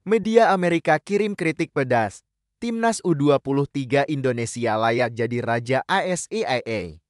Media Amerika kirim kritik pedas. Timnas U23 Indonesia layak jadi raja ASEAN.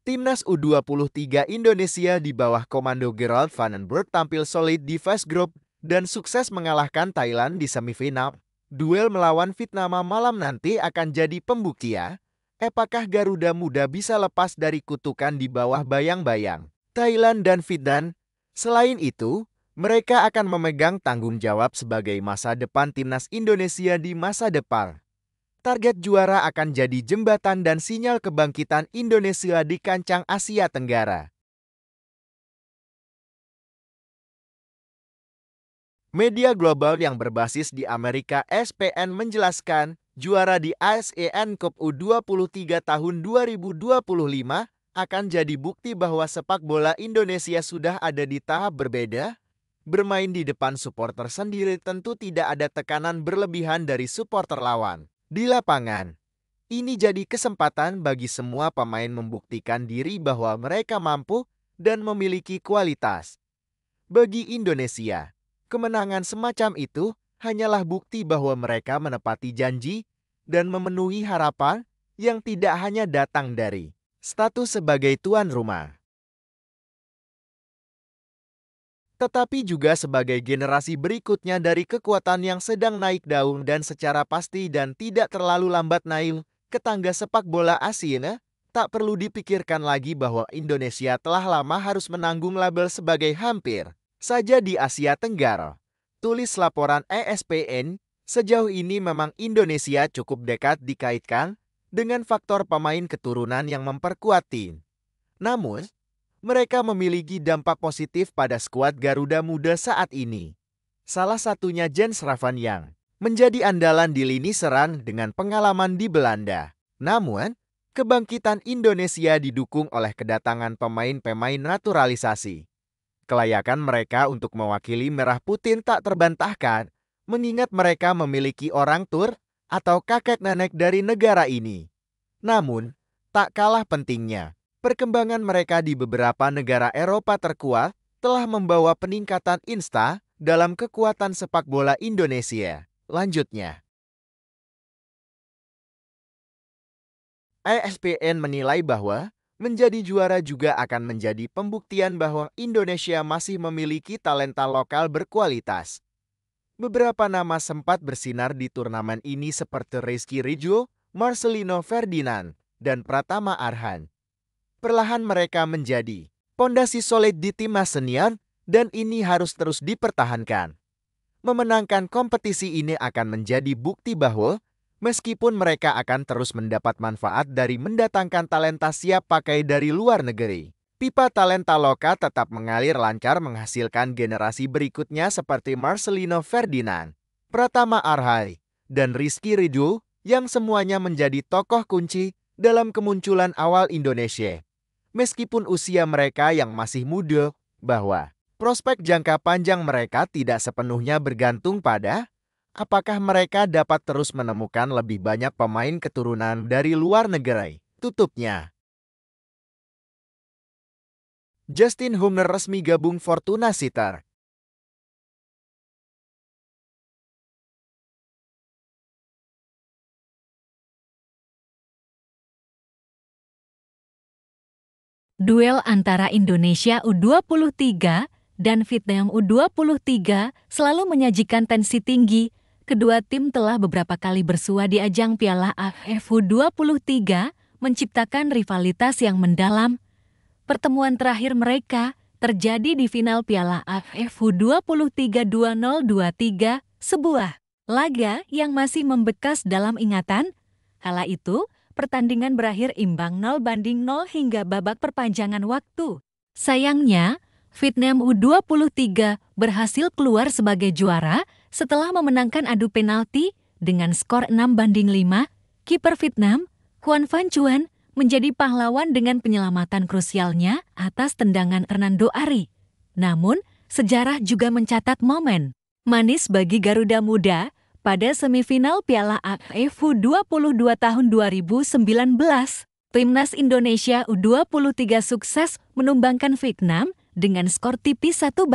Timnas U23 Indonesia di bawah komando Gerald Van den Berg tampil solid di fase grup dan sukses mengalahkan Thailand di semifinal. Duel melawan Vietnam malam nanti akan jadi pembuktian. Apakah Garuda Muda bisa lepas dari kutukan di bawah bayang-bayang Thailand dan Vietnam? Selain itu, mereka akan memegang tanggung jawab sebagai masa depan timnas Indonesia di masa depan. Target juara akan jadi jembatan dan sinyal kebangkitan Indonesia di kancah Asia Tenggara. Media global yang berbasis di Amerika ESPN menjelaskan, juara di ASEAN Cup U23 tahun 2025 akan jadi bukti bahwa sepak bola Indonesia sudah ada di tahap berbeda. Bermain di depan supporter sendiri tentu tidak ada tekanan berlebihan dari supporter lawan. Di lapangan, ini jadi kesempatan bagi semua pemain membuktikan diri bahwa mereka mampu dan memiliki kualitas. Bagi Indonesia, kemenangan semacam itu hanyalah bukti bahwa mereka menepati janji dan memenuhi harapan yang tidak hanya datang dari status sebagai tuan rumah, tetapi juga sebagai generasi berikutnya dari kekuatan yang sedang naik daun dan secara pasti dan tidak terlalu lambat naik ke tangga sepak bola Asia. Tak perlu dipikirkan lagi bahwa Indonesia telah lama harus menanggung label sebagai hampir saja di Asia Tenggara. Tulis laporan ESPN, sejauh ini memang Indonesia cukup dekat dikaitkan dengan faktor pemain keturunan yang memperkuat tim. Namun, mereka memiliki dampak positif pada skuad Garuda Muda saat ini. Salah satunya Jens Ravan yang menjadi andalan di lini serang dengan pengalaman di Belanda. Namun, kebangkitan Indonesia didukung oleh kedatangan pemain-pemain naturalisasi. Kelayakan mereka untuk mewakili Merah Putih tak terbantahkan, mengingat mereka memiliki orang tur atau kakek nenek dari negara ini. Namun, tak kalah pentingnya, perkembangan mereka di beberapa negara Eropa terkuat telah membawa peningkatan dalam kekuatan sepak bola Indonesia. Lanjutnya, ESPN menilai bahwa menjadi juara juga akan menjadi pembuktian bahwa Indonesia masih memiliki talenta lokal berkualitas. Beberapa nama sempat bersinar di turnamen ini seperti Rizky Ridho, Marcelino Ferdinand, dan Pratama Arhan. Perlahan mereka menjadi pondasi solid di timnas senior dan ini harus terus dipertahankan. Memenangkan kompetisi ini akan menjadi bukti bahwa meskipun mereka akan terus mendapat manfaat dari mendatangkan talenta siap pakai dari luar negeri, pipa talenta lokal tetap mengalir lancar menghasilkan generasi berikutnya seperti Marcelino Ferdinand, Pratama Arhan, dan Rizky Ridho yang semuanya menjadi tokoh kunci dalam kemunculan awal Indonesia. Meskipun usia mereka yang masih muda, bahwa prospek jangka panjang mereka tidak sepenuhnya bergantung pada apakah mereka dapat terus menemukan lebih banyak pemain keturunan dari luar negeri. Tutupnya, Justin Humner resmi gabung Fortuna Sittard. Duel antara Indonesia U23 dan Vietnam U23 selalu menyajikan tensi tinggi. Kedua tim telah beberapa kali bersua di ajang Piala AFF U23, menciptakan rivalitas yang mendalam. Pertemuan terakhir mereka terjadi di final Piala AFF U23 2023, sebuah laga yang masih membekas dalam ingatan. Kala itu, pertandingan berakhir imbang 0-0 hingga babak perpanjangan waktu. Sayangnya, Vietnam U23 berhasil keluar sebagai juara setelah memenangkan adu penalti dengan skor 6-5. Kiper Vietnam, Hoan Van Chuan, menjadi pahlawan dengan penyelamatan krusialnya atas tendangan Hernando Ari. Namun, sejarah juga mencatat momen manis bagi Garuda Muda pada semifinal Piala AFF U22 tahun 2019. Timnas Indonesia U23 sukses menumbangkan Vietnam dengan skor tipis 1-0.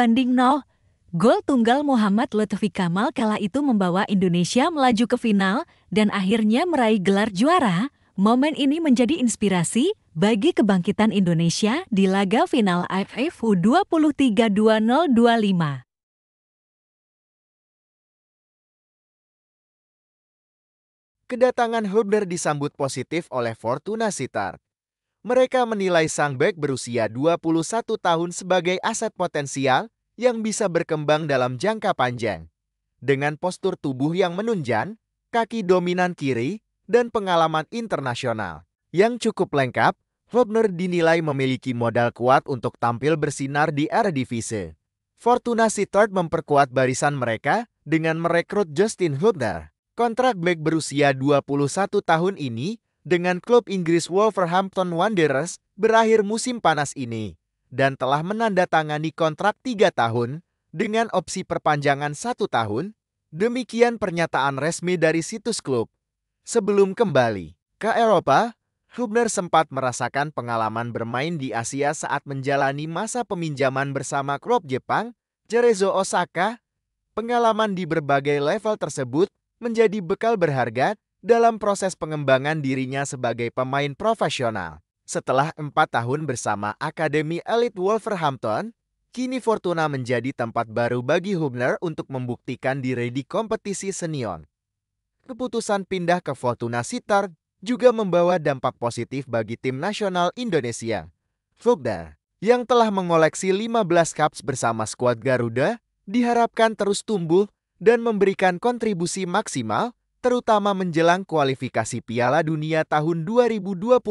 Gol tunggal Muhammad Lutfi Kamal kala itu membawa Indonesia melaju ke final dan akhirnya meraih gelar juara. Momen ini menjadi inspirasi bagi kebangkitan Indonesia di laga final AFF U23 2025. Kedatangan Hubner disambut positif oleh Fortuna Sittard. Mereka menilai sang bek berusia 21 tahun sebagai aset potensial yang bisa berkembang dalam jangka panjang. Dengan postur tubuh yang menunjang, kaki dominan kiri, dan pengalaman internasional yang cukup lengkap, Hubner dinilai memiliki modal kuat untuk tampil bersinar di Eredivisie. Fortuna Sittard memperkuat barisan mereka dengan merekrut Justin Hubner. Kontrak bek berusia 21 tahun ini dengan klub Inggris Wolverhampton Wanderers berakhir musim panas ini dan telah menandatangani kontrak 3 tahun dengan opsi perpanjangan 1 tahun. Demikian pernyataan resmi dari situs klub. Sebelum kembali ke Eropa, Hubner sempat merasakan pengalaman bermain di Asia saat menjalani masa peminjaman bersama klub Jepang, Cerezo Osaka. Pengalaman di berbagai level tersebut menjadi bekal berharga dalam proses pengembangan dirinya sebagai pemain profesional. Setelah 4 tahun bersama Akademi Elit Wolverhampton, kini Fortuna menjadi tempat baru bagi Hubner untuk membuktikan diri di kompetisi senior. Keputusan pindah ke Fortuna Sittard juga membawa dampak positif bagi tim nasional Indonesia. Hubner, yang telah mengoleksi 15 caps bersama skuad Garuda, diharapkan terus tumbuh dan memberikan kontribusi maksimal, terutama menjelang kualifikasi Piala Dunia tahun 2026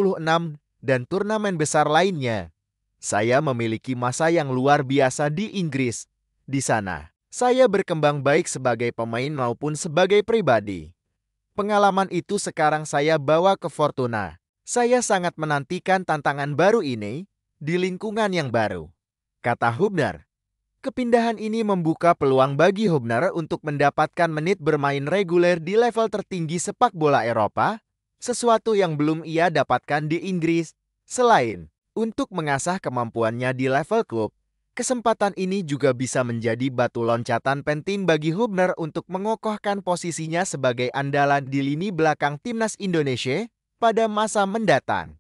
dan turnamen besar lainnya. Saya memiliki masa yang luar biasa di Inggris. Di sana, saya berkembang baik sebagai pemain maupun sebagai pribadi. Pengalaman itu sekarang saya bawa ke Fortuna. Saya sangat menantikan tantangan baru ini di lingkungan yang baru, kata Hubner. Kepindahan ini membuka peluang bagi Hubner untuk mendapatkan menit bermain reguler di level tertinggi sepak bola Eropa, sesuatu yang belum ia dapatkan di Inggris. Selain untuk mengasah kemampuannya di level klub, kesempatan ini juga bisa menjadi batu loncatan penting bagi Hubner untuk mengokohkan posisinya sebagai andalan di lini belakang timnas Indonesia pada masa mendatang.